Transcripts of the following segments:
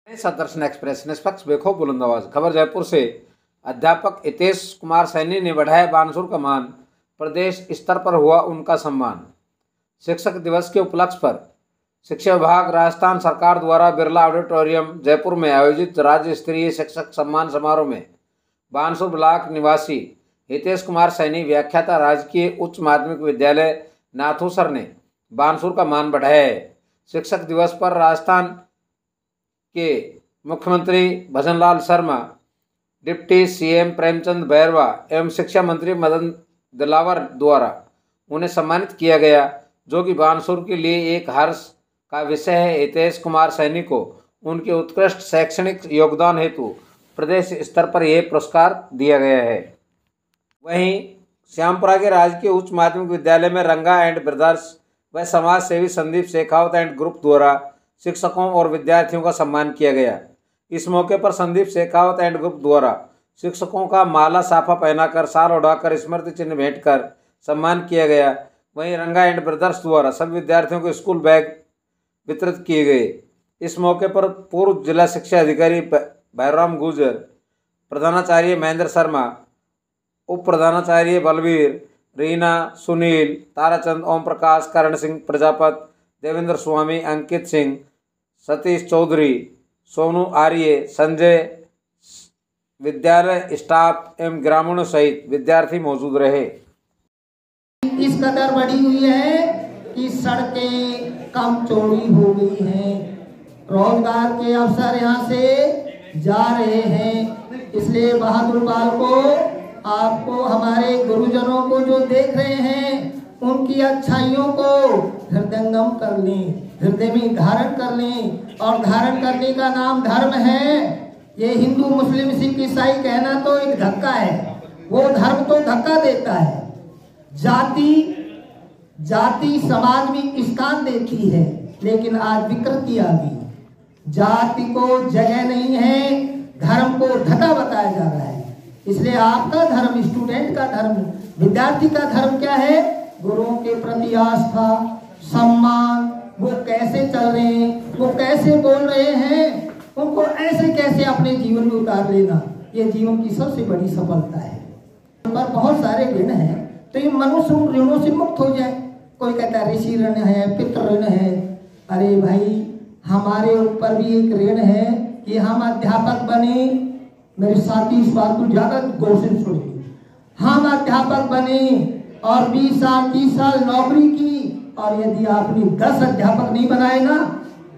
सदर्शन express निष्पक्ष बेखौफ बुलंद आवाज खबर जयपुर से। अध्यापक हितेश कुमार सैनी ने बढ़ाया बानसूर का मान, प्रदेश स्तर पर हुआ उनका सम्मान। शिक्षक दिवस के उपलक्ष्य पर शिक्षा विभाग राजस्थान सरकार द्वारा बिरला ऑडिटोरियम जयपुर में आयोजित राज्य स्तरीय शिक्षक सम्मान समारोह में बानसूर ब्लॉक निवासी हितेश कुमार सैनी व्याख्याता राजकीय उच्च माध्यमिक विद्यालय नाथूसर ने बानसूर का मान बढ़ाया है। शिक्षक दिवस पर राजस्थान के मुख्यमंत्री भजनलाल शर्मा, डिप्टी सीएम प्रेमचंद बैरवा एवं शिक्षा मंत्री मदन दिलावर द्वारा उन्हें सम्मानित किया गया, जो कि बानसूर के लिए एक हर्ष का विषय है। हितेश कुमार सैनी को उनके उत्कृष्ट शैक्षणिक योगदान हेतु प्रदेश स्तर पर यह पुरस्कार दिया गया है। वहीं श्यामपुरा के राजकीय उच्च माध्यमिक विद्यालय में रंगा एंड ब्रदर्स व समाज सेवी संदीप शेखावत एंड ग्रुप द्वारा शिक्षकों और विद्यार्थियों का सम्मान किया गया। इस मौके पर संदीप शेखावत एंड ग्रुप द्वारा शिक्षकों का माला साफा पहनाकर, शाल उड़ाकर, स्मृति चिन्ह भेंट कर सम्मान किया गया। वहीं रंगा एंड ब्रदर्स द्वारा सभी विद्यार्थियों को स्कूल बैग वितरित किए गए। इस मौके पर पूर्व जिला शिक्षा अधिकारी भैरवराम गुर्जर, प्रधानाचार्य महेंद्र शर्मा, उप प्रधानाचार्य बलवीर, रीना, सुनील, ताराचंद, ओम प्रकाश, करण सिंह प्रजापत, देवेंद्र स्वामी, अंकित सिंह, सतीश चौधरी, सोनू आर्य, संजय, विद्यालय स्टाफ एवं ग्रामीणों सहित विद्यार्थी मौजूद रहे। इस कदर बढ़ी हुई है कि सड़कें कम चौड़ी हो गई हैं, रोजगार के अवसर यहाँ से जा रहे हैं। इसलिए बहादुर पाल को, आपको, हमारे गुरुजनों को जो देख रहे हैं, उनकी अच्छाइयों को हृदयंगम कर लें, हृदय में धारण कर लें। और धारण करने का नाम धर्म है। ये हिंदू, मुस्लिम, सिख, ईसाई कहना तो एक धक्का है, वो धर्म तो धक्का देता है। जाति समाज में स्थान देती है, लेकिन आज विकृति आ गई। जाति को जगह नहीं है, धर्म को धक्का बताया जा रहा है। इसलिए आपका धर्म, स्टूडेंट का धर्म, विद्यार्थी का धर्म क्या है? गुरुओं के प्रति आस्था, सम्मान। वो कैसे चल रहे हैं, वो कैसे बोल रहे हैं, उनको ऐसे कैसे अपने जीवन में उतार लेना, ये जीवन की सबसे बड़ी सफलता है। पर बहुत सारे ऋण हैं, तो ये मनुष्य उन ऋणों से मुक्त हो जाए। कोई कहता है ऋषि ऋण है, पितृ ऋण है। अरे भाई, हमारे ऊपर भी एक ऋण है कि हम अध्यापक बने। मेरे साथी इस बात को ज्यादा गौर से सुनिए। हम अध्यापक बने और 20 साल 30 साल नौकरी की, और यदि आपने 10 अध्यापक नहीं बनाए ना,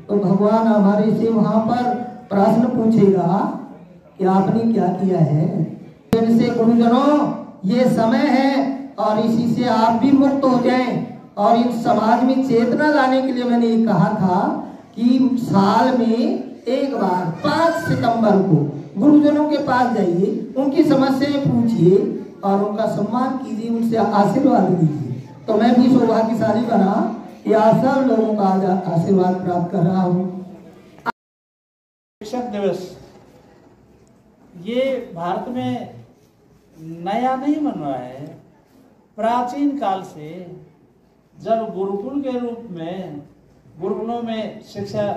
तो भगवान हमारे से वहां पर प्रश्न पूछेगा कि आपने क्या किया है। इनसे गुरुजनों, ये समय है और इसी से आप भी मुक्त हो जाएं। और इन समाज में चेतना लाने के लिए मैंने ये कहा था कि साल में एक बार 5 सितंबर को गुरुजनों के पास जाइए, उनकी समस्याएं पूछिए और उनका सम्मान कीजिए, उनसे आशीर्वाद लीजिए। तो मैं भी सौभाग्यशाली बना कि आप सब लोगों का आज आशीर्वाद प्राप्त कर रहा हूँ। शिक्षक दिवस ये भारत में नया नहीं बन रहा है। प्राचीन काल से जब गुरुकुल के रूप में गुरुकुलों में शिक्षा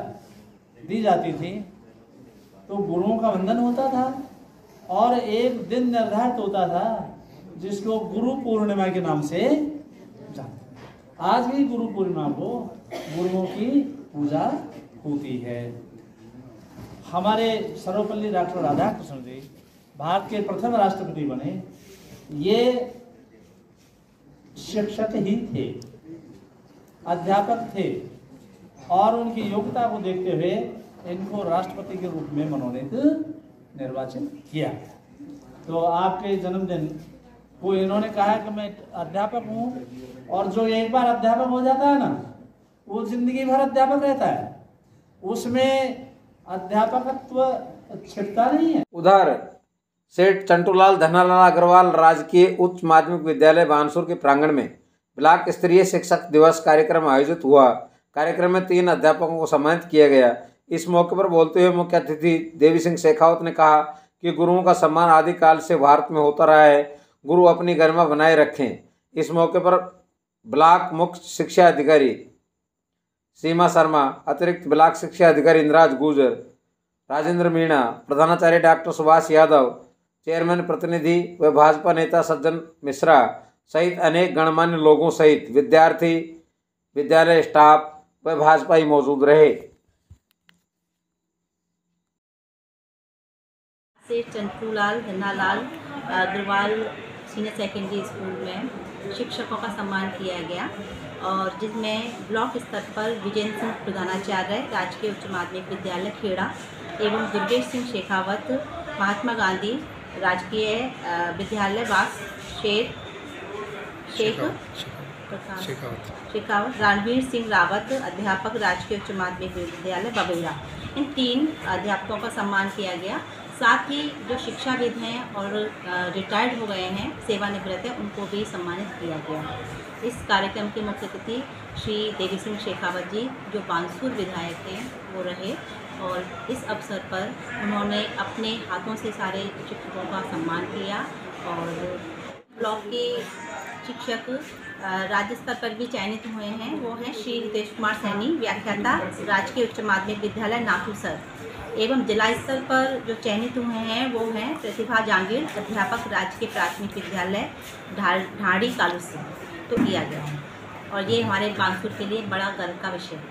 दी जाती थी, तो गुरुओं का वंदन होता था और एक दिन निर्धारित होता था जिसको गुरु पूर्णिमा के नाम से जानते। आज भी गुरु पूर्णिमा को गुरुओं की पूजा होती है। हमारे सर्वपल्ली डॉक्टर राधाकृष्ण जी भारत के प्रथम राष्ट्रपति बने। ये शिक्षक ही थे, अध्यापक थे, और उनकी योग्यता को देखते हुए इनको राष्ट्रपति के रूप में मनोनीत निर्वाचित किया। तो आपके जन्मदिन को इन्होंने कहा कि मैं अध्यापक हूँ, और जो एक बार अध्यापक हो जाता है ना, वो जिंदगी भर अध्यापक रहता है, उसमें अध्यापकत्व छिपता नहीं है। उधर सेठ चंटूलाल धनालाल अग्रवाल राजकीय उच्च माध्यमिक विद्यालय बानसूर के प्रांगण में ब्लॉक स्तरीय शिक्षक दिवस कार्यक्रम आयोजित हुआ। कार्यक्रम में 3 अध्यापकों को सम्मानित किया गया। इस मौके पर बोलते हुए मुख्य अतिथि देवी सिंह शेखावत ने कहा कि गुरुओं का सम्मान आदिकाल से भारत में होता रहा है। गुरु अपनी गरिमा बनाए रखें। इस मौके पर ब्लॉक मुख्य शिक्षा अधिकारी सीमा शर्मा, अतिरिक्त ब्लॉक शिक्षा अधिकारी इंद्राज गुर्जर, राजेंद्र मीणा, प्रधानाचार्य डॉक्टर सुभाष यादव, चेयरमैन प्रतिनिधि व भाजपा नेता सज्जन मिश्रा सहित अनेक गणमान्य लोगों सहित विद्यार्थी, विद्यालय स्टाफ व भाजपाई मौजूद रहे। से Chandrulal Dhannalal Agarwal senior secondary school में शिक्षकों का सम्मान किया गया और जिसमें ब्लॉक स्तर पर विजेंद्र सिंह प्रधानाचार्य राजकीय उच्च माध्यमिक विद्यालय खेड़ा एवं दुर्गेश सिंह शेखावत महात्मा गांधी राजकीय विद्यालय बास शेखावत रणवीर सिंह रावत अध्यापक राजकीय उच्च माध्यमिक विद्यालय बबेरा, इन 3 अध्यापकों का सम्मान किया गया। साथ ही जो शिक्षाविद हैं और रिटायर्ड हो गए हैं, सेवानिवृत्त हैं, उनको भी सम्मानित किया गया। इस कार्यक्रम के मुख्य अतिथि श्री देवी सिंह शेखावत जी जो बानसूर विधायक थे वो रहे और इस अवसर पर उन्होंने अपने हाथों से सारे शिक्षकों का सम्मान किया और ब्लॉक के शिक्षक राज्य स्तर पर भी चयनित हुए हैं। वो हैं श्री हितेश कुमार सैनी, व्याख्याता राजकीय उच्च माध्यमिक विद्यालय नाथूसर, एवं जिला स्तर पर जो चयनित हुए हैं वो हैं प्रतिभा जांगीर, अध्यापक राजकीय प्राथमिक विद्यालय ढाड़ी कालूस से तो किया गया है और ये हमारे बानसूर के लिए बड़ा गर्व का विषय है।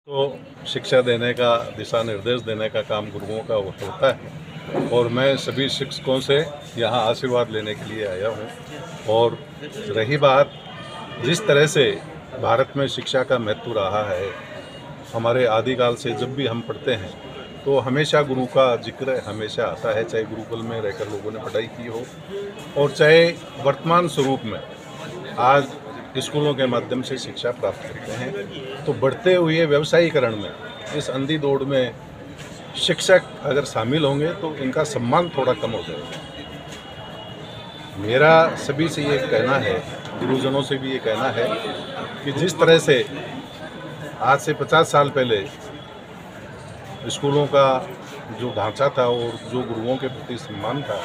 तो शिक्षा देने का, दिशा निर्देश देने का काम गुरुओं का होता है और मैं सभी शिक्षकों से यहाँ आशीर्वाद लेने के लिए आया हूँ। और रही बात जिस तरह से भारत में शिक्षा का महत्व रहा है, हमारे आदिकाल से जब भी हम पढ़ते हैं तो हमेशा गुरु का जिक्र हमेशा आता है, चाहे गुरुकुल में रहकर लोगों ने पढ़ाई की हो और चाहे वर्तमान स्वरूप में आज स्कूलों के माध्यम से शिक्षा प्राप्त करते हैं। तो बढ़ते हुए व्यवसायीकरण में, इस अंधी दौड़ में शिक्षक अगर शामिल होंगे तो इनका सम्मान थोड़ा कम हो जाएगा। मेरा सभी से ये कहना है, गुरुजनों से भी ये कहना है कि जिस तरह से आज से 50 साल पहले स्कूलों का जो ढांचा था और जो गुरुओं के प्रति सम्मान था,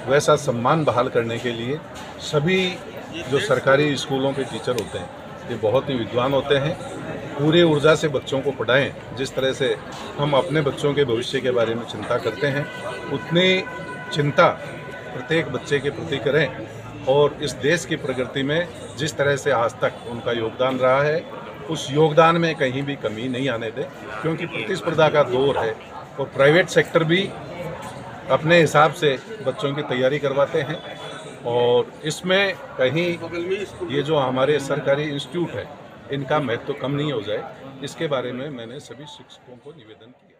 वैसा सम्मान बहाल करने के लिए सभी जो सरकारी स्कूलों के टीचर होते हैं ये बहुत ही विद्वान होते हैं, पूरी ऊर्जा से बच्चों को पढ़ाएं। जिस तरह से हम अपने बच्चों के भविष्य के बारे में चिंता करते हैं, उतनी चिंता प्रत्येक बच्चे के प्रति करें और इस देश की प्रगति में जिस तरह से आज तक उनका योगदान रहा है, उस योगदान में कहीं भी कमी नहीं आने दें, क्योंकि प्रतिस्पर्धा का दौर है और प्राइवेट सेक्टर भी अपने हिसाब से बच्चों की तैयारी करवाते हैं और इसमें कहीं ये जो हमारे सरकारी इंस्टीट्यूट है इनका महत्व कम नहीं हो जाए, इसके बारे में मैंने सभी शिक्षकों को निवेदन किया।